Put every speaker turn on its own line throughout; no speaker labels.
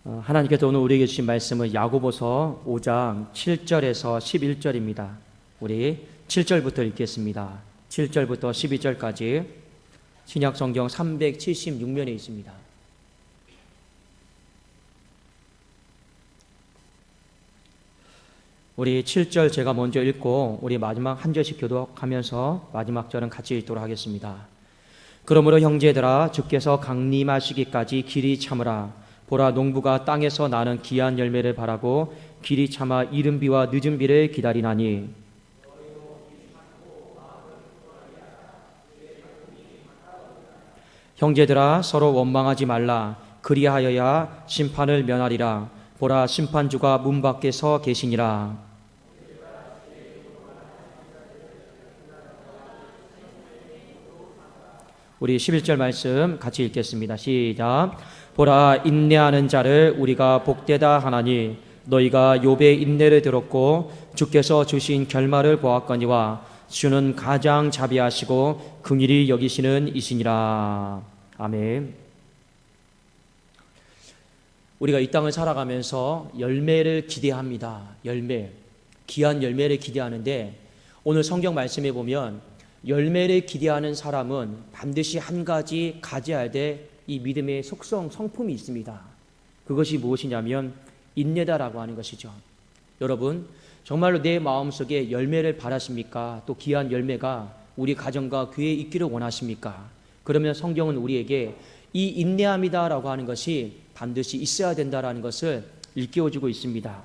하나님께서 오늘 우리에게 주신 말씀은 야고보서 5장 7절에서 11절입니다. 우리 7절부터 읽겠습니다. 7절부터 12절까지 신약성경 376면에 있습니다. 우리 7절 제가 먼저 읽고 우리 마지막 한 절씩 교독하면서 마지막 절은 같이 읽도록 하겠습니다. 그러므로 형제들아, 주께서 강림하시기까지 길이 참으라. 보라, 농부가 땅에서 나는 귀한 열매를 바라고 길이 참아 이른 비와 늦은 비를 기다리나니 형제들아, 서로 원망하지 말라. 그리하여야 심판을 면하리라. 보라, 심판주가 문 밖에 서 계시니라. 우리 11절 말씀 같이 읽겠습니다. 시작. 보라, 인내하는 자를 우리가 복되다 하나니 너희가 욥의 인내를 들었고 주께서 주신 결말을 보았거니와 주는 가장 자비하시고 긍휼히 여기시는 이시니라. 아멘. 우리가 이 땅을 살아가면서 열매를 기대합니다. 열매, 귀한 열매를 기대하는데 오늘 성경 말씀에 보면 열매를 기대하는 사람은 반드시 한 가지 가져야 될 이 믿음의 속성, 성품이 있습니다. 그것이 무엇이냐면 인내다라고 하는 것이죠. 여러분, 정말로 내 마음속에 열매를 바라십니까? 또 귀한 열매가 우리 가정과 교회에 있기를 원하십니까? 그러면 성경은 우리에게 이 인내함이다라고 하는 것이 반드시 있어야 된다라는 것을 일깨워주고 있습니다.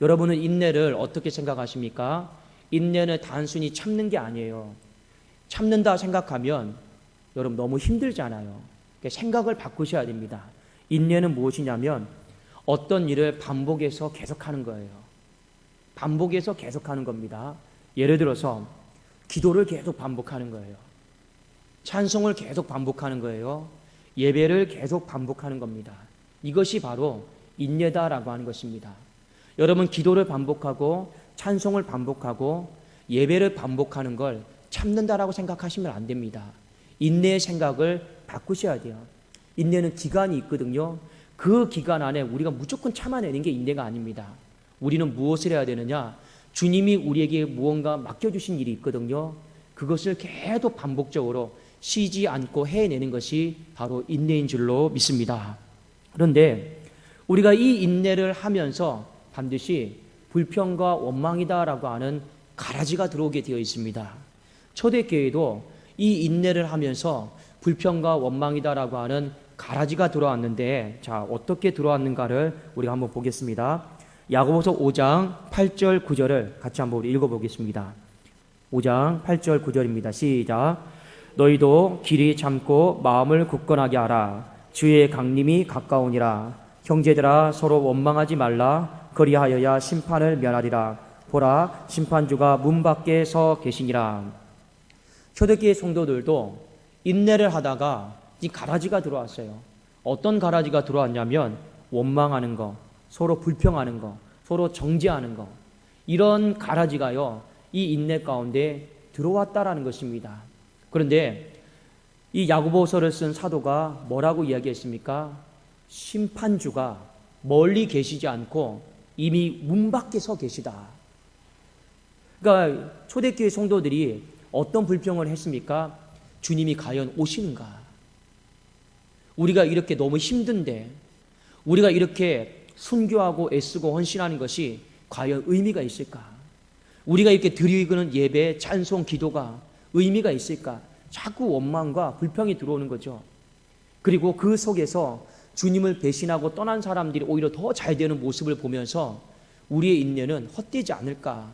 여러분은 인내를 어떻게 생각하십니까? 인내는 단순히 참는 게 아니에요. 참는다 생각하면 여러분 너무 힘들잖아요. 그러니까 생각을 바꾸셔야 됩니다. 인내는 무엇이냐면 어떤 일을 반복해서 계속하는 거예요. 반복해서 계속하는 겁니다. 예를 들어서 기도를 계속 반복하는 거예요. 찬송을 계속 반복하는 거예요. 예배를 계속 반복하는 겁니다. 이것이 바로 인내다라고 하는 것입니다. 여러분, 기도를 반복하고 찬송을 반복하고 예배를 반복하는 걸 참는다라고 생각하시면 안 됩니다. 인내의 생각을 바꾸셔야 돼요. 인내는 기간이 있거든요. 그 기간 안에 우리가 무조건 참아내는 게 인내가 아닙니다. 우리는 무엇을 해야 되느냐? 주님이 우리에게 무언가 맡겨주신 일이 있거든요. 그것을 계속 반복적으로 쉬지 않고 해내는 것이 바로 인내인 줄로 믿습니다. 그런데 우리가 이 인내를 하면서 반드시 불평과 원망이다라고 하는 가라지가 들어오게 되어 있습니다. 초대교회도 이 인내를 하면서 불평과 원망이다라고 하는 가라지가 들어왔는데, 자, 어떻게 들어왔는가를 우리가 한번 보겠습니다. 야고보서 5장 8절 9절을 같이 한번 우리 읽어보겠습니다. 5장 8절 9절입니다. 시작. 너희도 길이 참고 마음을 굳건하게 하라. 주의 강림이 가까우니라. 형제들아, 서로 원망하지 말라. 그리하여야 심판을 면하리라. 보라, 심판주가 문 밖에 서 계시니라. 초대교회 성도들도 인내를 하다가 이 가라지가 들어왔어요. 어떤 가라지가 들어왔냐면 원망하는 거, 서로 불평하는 거, 서로 정죄하는 거, 이런 가라지가요, 이 인내 가운데 들어왔다라는 것입니다. 그런데 이 야고보서를 쓴 사도가 뭐라고 이야기했습니까? 심판주가 멀리 계시지 않고 이미 문 밖에 서 계시다. 그러니까 초대교회 성도들이 어떤 불평을 했습니까? 주님이 과연 오시는가? 우리가 이렇게 너무 힘든데, 우리가 이렇게 순교하고 애쓰고 헌신하는 것이 과연 의미가 있을까? 우리가 이렇게 드리는 예배, 찬송, 기도가 의미가 있을까? 자꾸 원망과 불평이 들어오는 거죠. 그리고 그 속에서 주님을 배신하고 떠난 사람들이 오히려 더 잘 되는 모습을 보면서 우리의 인내는 헛되지 않을까?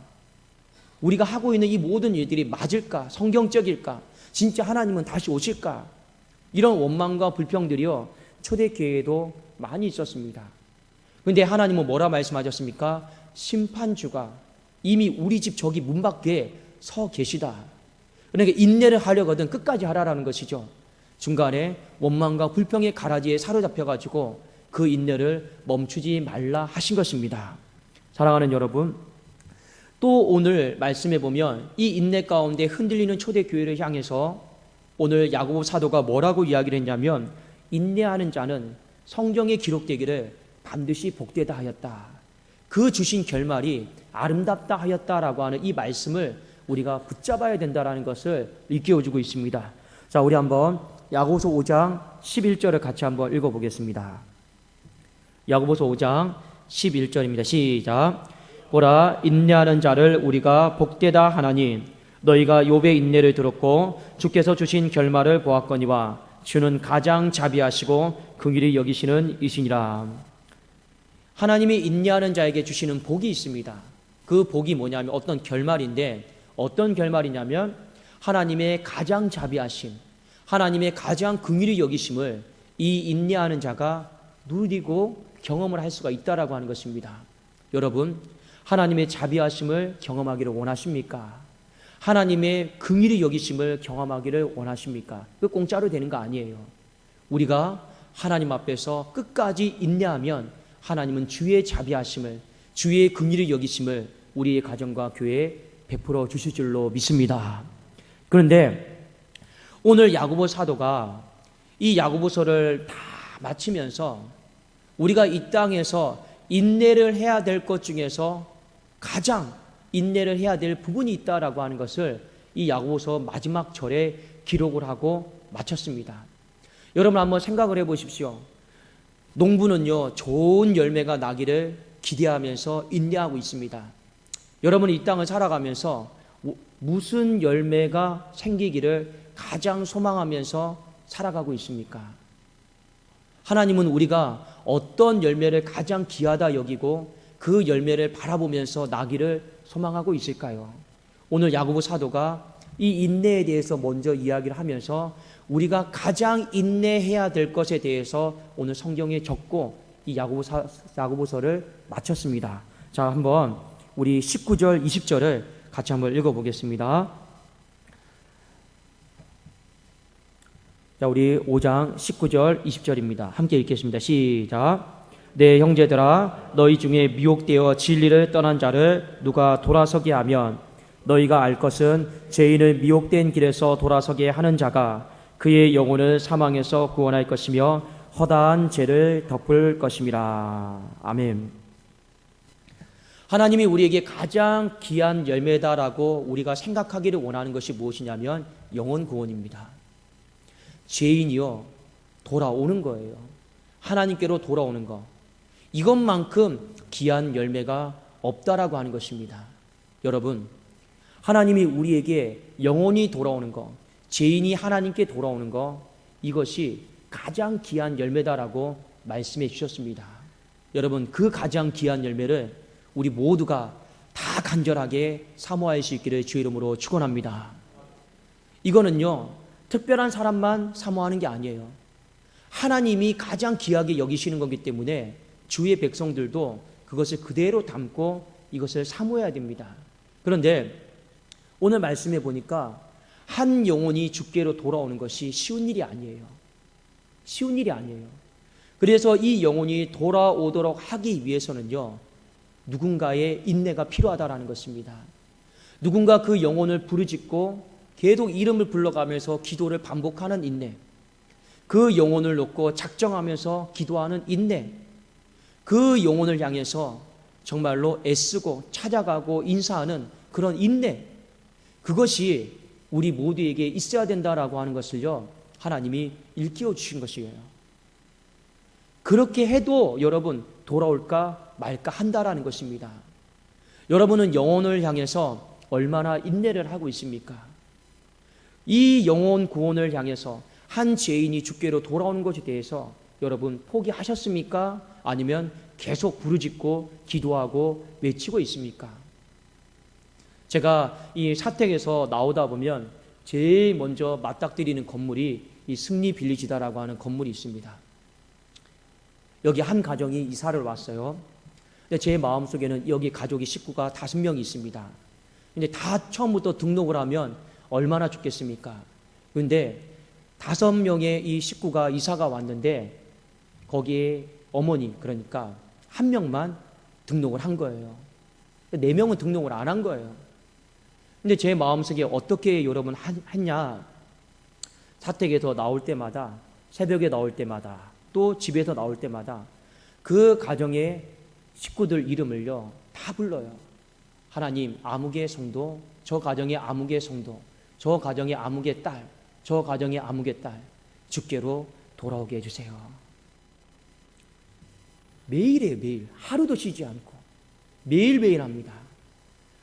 우리가 하고 있는 이 모든 일들이 맞을까? 성경적일까? 진짜 하나님은 다시 오실까? 이런 원망과 불평들이요, 초대교회에도 많이 있었습니다. 그런데 하나님은 뭐라 말씀하셨습니까? 심판주가 이미 우리 집 저기 문 밖에 서 계시다. 그러니까 인내를 하려거든 끝까지 하라라는 것이죠. 중간에 원망과 불평의 가라지에 사로잡혀가지고 그 인내를 멈추지 말라 하신 것입니다. 사랑하는 여러분, 또 오늘 말씀해 보면 이 인내 가운데 흔들리는 초대교회를 향해서 오늘 야고보 사도가 뭐라고 이야기를 했냐면 인내하는 자는 성경에 기록되기를 반드시 복되다 하였다. 그 주신 결말이 아름답다 하였다라고 하는 이 말씀을 우리가 붙잡아야 된다라는 것을 일깨워주고 있습니다. 자, 우리 한번 야고보서 5장 11절을 같이 한번 읽어보겠습니다. 야고보서 5장 11절입니다. 시작. 보라, 인내하는 자를 우리가 복되다 하나니 너희가 욥의 인내를 들었고 주께서 주신 결말을 보았거니와 주는 가장 자비하시고 긍휼히 여기시는 이시니라. 하나님이 인내하는 자에게 주시는 복이 있습니다. 그 복이 뭐냐면 어떤 결말인데, 어떤 결말이냐면 하나님의 가장 자비하심, 하나님의 가장 긍휼히 여기심을 이 인내하는 자가 누리고 경험을 할 수가 있다라고 하는 것입니다. 여러분, 하나님의 자비하심을 경험하기를 원하십니까? 하나님의 긍휼히 여기심을 경험하기를 원하십니까? 그 공짜로 되는 거 아니에요. 우리가 하나님 앞에서 끝까지 인내하면 하나님은 주의 자비하심을, 주의 긍휼히 여기심을 우리의 가정과 교회에 베풀어 주실 줄로 믿습니다. 그런데 오늘 야고보 사도가 이 야고보서를 다 마치면서 우리가 이 땅에서 인내를 해야 될 것 중에서 가장 인내를 해야 될 부분이 있다라고 하는 것을 이 야고보서 마지막 절에 기록을 하고 마쳤습니다. 여러분 한번 생각을 해보십시오. 농부는요, 좋은 열매가 나기를 기대하면서 인내하고 있습니다. 여러분이 이 땅을 살아가면서 무슨 열매가 생기기를 가장 소망하면서 살아가고 있습니까? 하나님은 우리가 어떤 열매를 가장 귀하다 여기고 그 열매를 바라보면서 나기를 소망하고 있을까요? 오늘 야고보 사도가 이 인내에 대해서 먼저 이야기를 하면서 우리가 가장 인내해야 될 것에 대해서 오늘 성경에 적고 이 야고보서를 마쳤습니다. 자, 한번 우리 19절, 20절을 같이 한번 읽어보겠습니다. 자, 우리 5장 19절, 20절입니다. 함께 읽겠습니다. 시작. 내 형제들아, 너희 중에 미혹되어 진리를 떠난 자를 누가 돌아서게 하면 너희가 알 것은 죄인을 미혹된 길에서 돌아서게 하는 자가 그의 영혼을 사망에서 구원할 것이며 허다한 죄를 덮을 것임이라. 아멘. 하나님이 우리에게 가장 귀한 열매다라고 우리가 생각하기를 원하는 것이 무엇이냐면 영혼 구원입니다. 죄인이요, 돌아오는 거예요. 하나님께로 돌아오는 것. 이것만큼 귀한 열매가 없다라고 하는 것입니다. 여러분, 하나님이 우리에게 영혼이 돌아오는 것, 죄인이 하나님께 돌아오는 것, 이것이 가장 귀한 열매다라고 말씀해 주셨습니다. 여러분, 그 가장 귀한 열매를 우리 모두가 다 간절하게 사모할 수 있기를 주의 이름으로 축원합니다. 이거는요, 특별한 사람만 사모하는 게 아니에요. 하나님이 가장 귀하게 여기시는 거기 때문에 주의 백성들도 그것을 그대로 담고 이것을 사모해야 됩니다. 그런데 오늘 말씀해 보니까 한 영혼이 주께로 돌아오는 것이 쉬운 일이 아니에요. 쉬운 일이 아니에요. 그래서 이 영혼이 돌아오도록 하기 위해서는요, 누군가의 인내가 필요하다라는 것입니다. 누군가 그 영혼을 부르짖고 계속 이름을 불러가면서 기도를 반복하는 인내, 그 영혼을 놓고 작정하면서 기도하는 인내, 그 영혼을 향해서 정말로 애쓰고 찾아가고 인사하는 그런 인내, 그것이 우리 모두에게 있어야 된다라고 하는 것을요, 하나님이 일깨워 주신 것이에요. 그렇게 해도 여러분 돌아올까 말까 한다라는 것입니다. 여러분은 영혼을 향해서 얼마나 인내를 하고 있습니까? 이 영혼 구원을 향해서 한 죄인이 주께로 돌아오는 것에 대해서 여러분 포기하셨습니까? 아니면 계속 부르짖고 기도하고 외치고 있습니까? 제가 이 사택에서 나오다 보면 제일 먼저 맞닥뜨리는 건물이 이 승리 빌리지다라고 하는 건물이 있습니다. 여기 한 가정이 이사를 왔어요. 근데 제 마음속에는 여기 가족이 식구가 5명이 있습니다. 근데 다 처음부터 등록을 하면 얼마나 좋겠습니까? 그런데 5명의 이 식구가 이사가 왔는데 거기에 어머니, 그러니까 1명만 등록을 한 거예요. 4명은 등록을 안 한 거예요. 근데 제 마음속에 어떻게 여러분 했냐? 사택에서 나올 때마다, 새벽에 나올 때마다, 또 집에서 나올 때마다 그 가정의 식구들 이름을요 다 불러요. 하나님, 아무개 성도, 저 가정의 아무개 성도, 저 가정의 아무개 딸, 저 가정의 아무개 딸 주께로 돌아오게 해주세요. 매일이에요. 매일. 하루도 쉬지 않고 매일매일 합니다.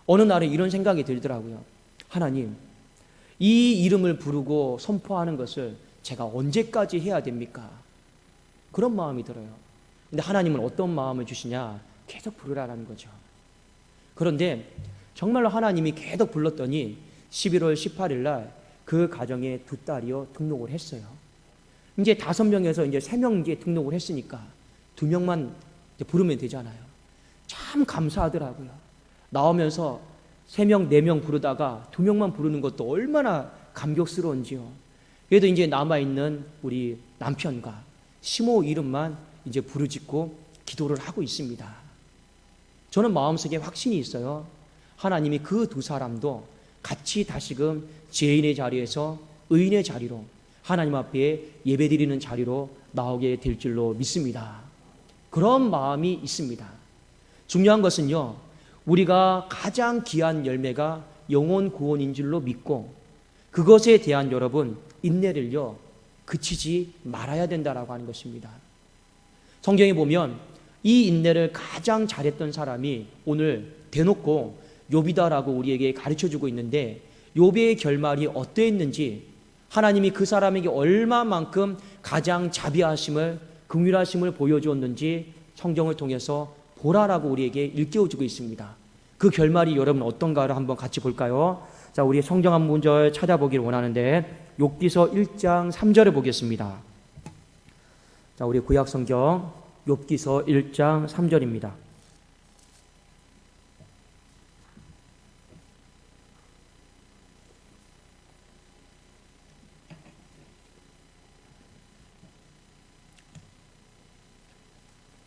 어느 날에 이런 생각이 들더라고요. 하나님, 이 이름을 부르고 선포하는 것을 제가 언제까지 해야 됩니까? 그런 마음이 들어요. 근데 하나님은 어떤 마음을 주시냐? 계속 부르라는 거죠. 그런데 정말로 하나님이 계속 불렀더니 11월 18일 날 그 가정에 두 딸이요 등록을 했어요. 이제 5명에서 이제 3명 이제 등록을 했으니까 2명만 부르면 되잖아요. 참 감사하더라고요. 나오면서 3명, 4명 부르다가 2명만 부르는 것도 얼마나 감격스러운지요. 그래도 이제 남아있는 우리 남편과 시모 이름만 이제 부르짖고 기도를 하고 있습니다. 저는 마음속에 확신이 있어요. 하나님이 그 두 사람도 같이 다시금 죄인의 자리에서 의인의 자리로 하나님 앞에 예배드리는 자리로 나오게 될 줄로 믿습니다. 그런 마음이 있습니다. 중요한 것은요, 우리가 가장 귀한 열매가 영혼 구원인 줄로 믿고 그것에 대한 여러분 인내를요 그치지 말아야 된다라고 하는 것입니다. 성경에 보면 이 인내를 가장 잘했던 사람이 오늘 대놓고 욥이다라고 우리에게 가르쳐주고 있는데, 욥의 결말이 어떠했는지, 하나님이 그 사람에게 얼마만큼 가장 자비하심을, 긍휼하심을 보여주었는지 성경을 통해서 보라라고 우리에게 일깨워주고 있습니다. 그 결말이 여러분 어떤가를 한번 같이 볼까요? 자, 우리 성경 한 문절 찾아보기를 원하는데 욥기서 1장 3절을 보겠습니다. 자, 우리 구약 성경 욥기서 1장 3절입니다.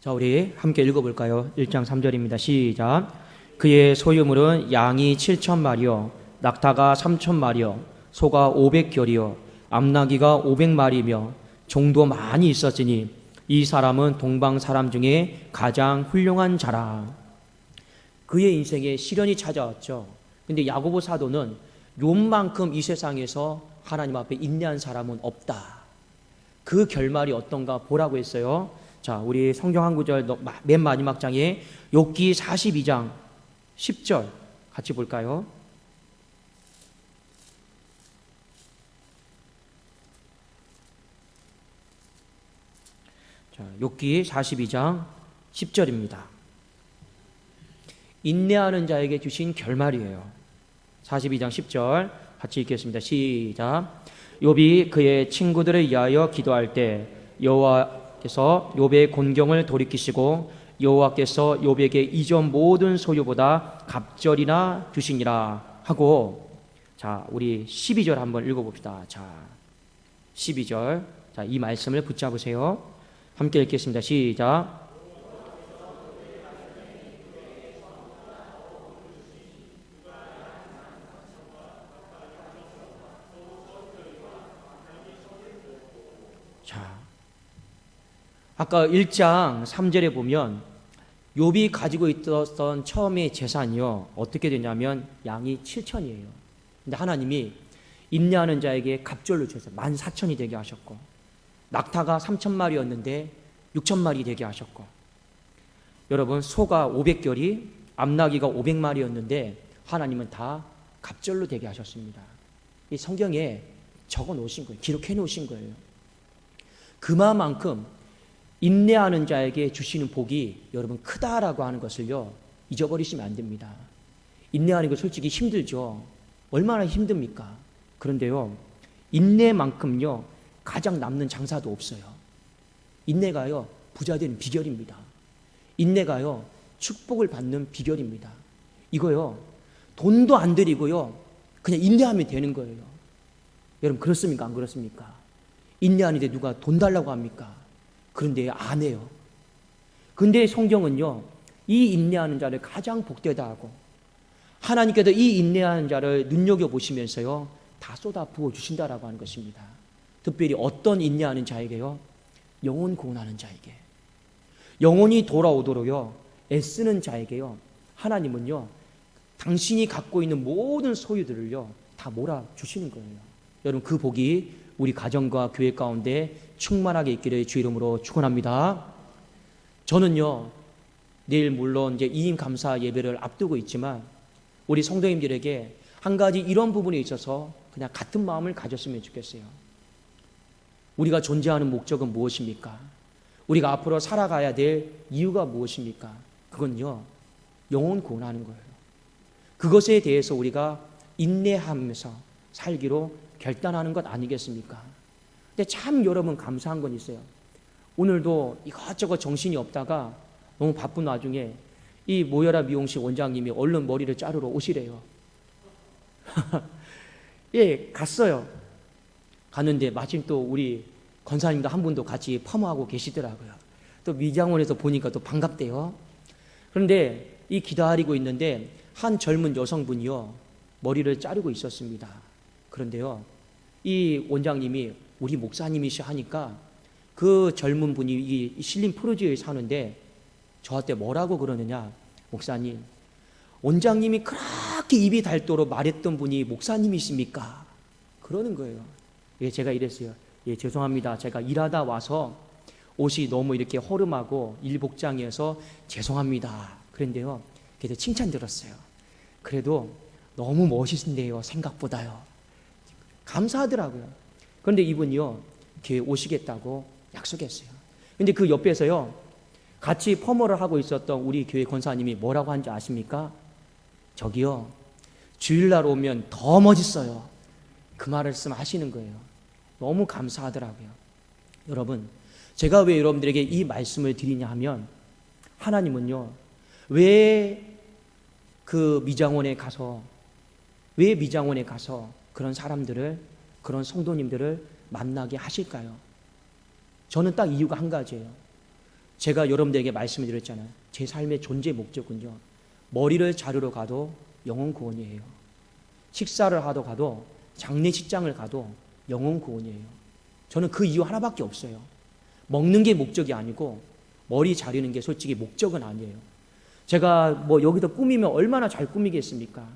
자, 우리 함께 읽어볼까요? 1장 3절입니다. 시작. 그의 소유물은 양이 7,000마리요, 낙타가 3,000마리요, 소가 500결이요, 암나귀가 500마리며 종도 많이 있었으니 이 사람은 동방 사람 중에 가장 훌륭한 자라. 그의 인생에 시련이 찾아왔죠. 근데 야고보 사도는 욥만큼 이 세상에서 하나님 앞에 인내한 사람은 없다. 그 결말이 어떤가 보라고 했어요. 자, 우리 성경 한 구절 맨 마지막 장에 욥기 42장 10절 같이 볼까요? 자, 욥기 42장 10절입니다. 인내하는 자에게 주신 결말이에요. 42장 10절 같이 읽겠습니다. 시작. 욥이 그의 친구들을 위하여 기도할 때 여호와께서 욥의 곤경을 돌이키시고 여호와께서 욥에게 이전 모든 소유보다 갑절이나 주시니라 하고, 자, 우리 12절 한번 읽어봅시다. 자, 12절. 자, 이 말씀을 붙잡으세요. 함께 읽겠습니다. 시작. 자, 아까 1장 3절에 보면 욥이 가지고 있었던 처음의 재산이요 어떻게 되냐면 양이 7,000이에요. 근데 하나님이 인내하는 자에게 갑절로 주셔서 14,000이 되게 하셨고, 낙타가 3,000마리였는데 6,000마리 되게 하셨고, 여러분 소가 500결이, 암나귀가 500마리였는데 하나님은 다 갑절로 되게 하셨습니다. 이 성경에 적어 놓으신 거예요. 기록해 놓으신 거예요. 그만큼 인내하는 자에게 주시는 복이 여러분 크다라고 하는 것을요 잊어버리시면 안 됩니다. 인내하는 거 솔직히 힘들죠. 얼마나 힘듭니까? 그런데요 인내만큼요 가장 남는 장사도 없어요. 인내가요 부자 되는 비결입니다. 인내가요 축복을 받는 비결입니다. 이거요 돈도 안 들이고요 그냥 인내하면 되는 거예요. 여러분 그렇습니까? 안 그렇습니까? 인내하는데 누가 돈 달라고 합니까? 그런데 안 해요. 근데 성경은요 이 인내하는 자를 가장 복되다 하고, 하나님께서 이 인내하는 자를 눈여겨보시면서요 다 쏟아 부어 주신다라고 하는 것입니다. 특별히 어떤 인내하는 자에게요? 영혼 구원하는 자에게. 영혼이 돌아오도록요 애쓰는 자에게요 하나님은요 당신이 갖고 있는 모든 소유들을요 다 몰아주시는 거예요. 여러분 그 복이 우리 가정과 교회 가운데 충만하게 있기를 주 이름으로 축원합니다. 저는요 내일 물론 이제 이임 감사 예배를 앞두고 있지만 우리 성도님들에게 한 가지 이런 부분에 있어서 그냥 같은 마음을 가졌으면 좋겠어요. 우리가 존재하는 목적은 무엇입니까? 우리가 앞으로 살아가야 될 이유가 무엇입니까? 그건요 영혼 구원하는 거예요. 그것에 대해서 우리가 인내하면서 살기로 결단하는 것 아니겠습니까? 근데 참 여러분 감사한 건 있어요. 오늘도 이것저것 정신이 없다가 너무 바쁜 와중에 이 모여라 미용실 원장님이 얼른 머리를 자르러 오시래요. 예, 갔어요. 갔는데 마침 또 우리 권사님도 한 분도 같이 펌하고 계시더라고요. 또 미장원에서 보니까 또 반갑대요. 그런데 이 기다리고 있는데 한 젊은 여성분이요 머리를 자르고 있었습니다. 그런데요 이 원장님이 우리 목사님이시 하니까 그 젊은 분이 이 신림 프로지오에 사는데 저한테 뭐라고 그러느냐, 목사님 원장님이 그렇게 입이 닳도록 말했던 분이 목사님이십니까? 그러는 거예요. 예, 제가 이랬어요. 예, 죄송합니다. 제가 일하다 와서 옷이 너무 이렇게 허름하고 일복장이어서 죄송합니다. 그런데요 그래도 칭찬 들었어요. 그래도 너무 멋있는데요 생각보다요. 감사하더라고요. 그런데 이분이요 교회 오시겠다고 약속했어요. 근데 그 옆에서요 같이 펌어를 하고 있었던 우리 교회 권사님이 뭐라고 한지 아십니까? 저기요 주일날 오면 더 멋있어요. 그 말씀 하시는 거예요. 너무 감사하더라고요. 여러분 제가 왜 여러분들에게 이 말씀을 드리냐 하면 하나님은요 왜 그 미장원에 가서 그런 사람들을, 그런 성도님들을 만나게 하실까요? 저는 딱 이유가 한 가지예요. 제가 여러분들에게 말씀을 드렸잖아요. 제 삶의 존재 목적은요 머리를 자르러 가도 영혼 구원이에요. 식사를 하러 가도, 장례식장을 가도 영혼 구원이에요. 저는 그 이유 하나밖에 없어요. 먹는 게 목적이 아니고 머리 자르는 게 솔직히 목적은 아니에요. 제가 뭐 여기서 꾸미면 얼마나 잘 꾸미겠습니까?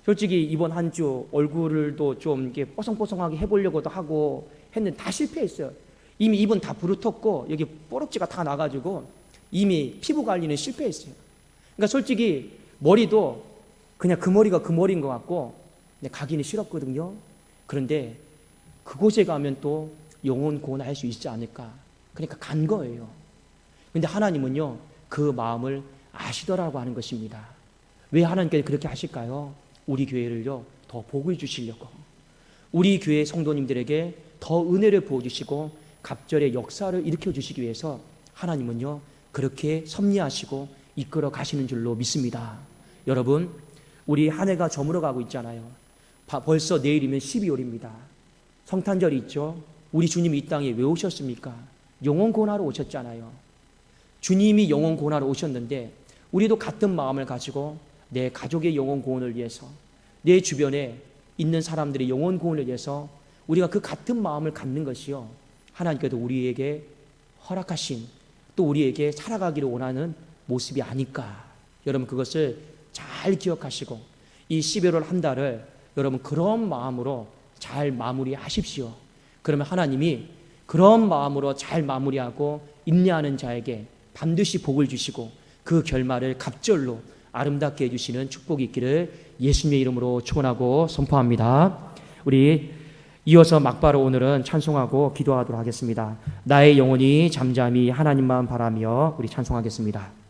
솔직히 이번 한 주 얼굴도 좀 이렇게 뽀송뽀송하게 해보려고도 하고 했는데 다 실패했어요. 이미 입은 다 부르텄고 여기 뽀록지가 다 나가지고 이미 피부 관리는 실패했어요. 그러니까 솔직히 머리도 그냥 그 머리가 그 머리인 것 같고 가기는 싫었거든요. 그런데 그곳에 가면 또 영혼 구원할 수 있지 않을까. 그러니까 간 거예요. 그런데 하나님은요 그 마음을 아시더라고 하는 것입니다. 왜 하나님께서 그렇게 하실까요? 우리 교회를요 더 복을 주시려고, 우리 교회 성도님들에게 더 은혜를 부어주시고 갑절의 역사를 일으켜주시기 위해서 하나님은요 그렇게 섭리하시고 이끌어 가시는 줄로 믿습니다. 여러분 우리 한 해가 저물어가고 있잖아요. 벌써 내일이면 12월입니다. 성탄절이 있죠. 우리 주님이 이 땅에 왜 오셨습니까? 영혼 구원하러 오셨잖아요. 주님이 영혼 구원하러 오셨는데 우리도 같은 마음을 가지고 내 가족의 영혼 구원을 위해서, 내 주변에 있는 사람들의 영혼 구원을 위해서 우리가 그 같은 마음을 갖는 것이요 하나님께서 우리에게 허락하신, 또 우리에게 살아가기를 원하는 모습이 아닐까. 여러분 그것을 잘 기억하시고 이 11월 한 달을 여러분 그런 마음으로 잘 마무리하십시오. 그러면 하나님이 그런 마음으로 잘 마무리하고 인내하는 자에게 반드시 복을 주시고 그 결말을 갑절로 아름답게 해주시는 축복이 있기를 예수님의 이름으로 축원하고 선포합니다. 우리 이어서 막바로 오늘은 찬송하고 기도하도록 하겠습니다. 나의 영혼이 잠잠히 하나님만 바라며 우리 찬송하겠습니다.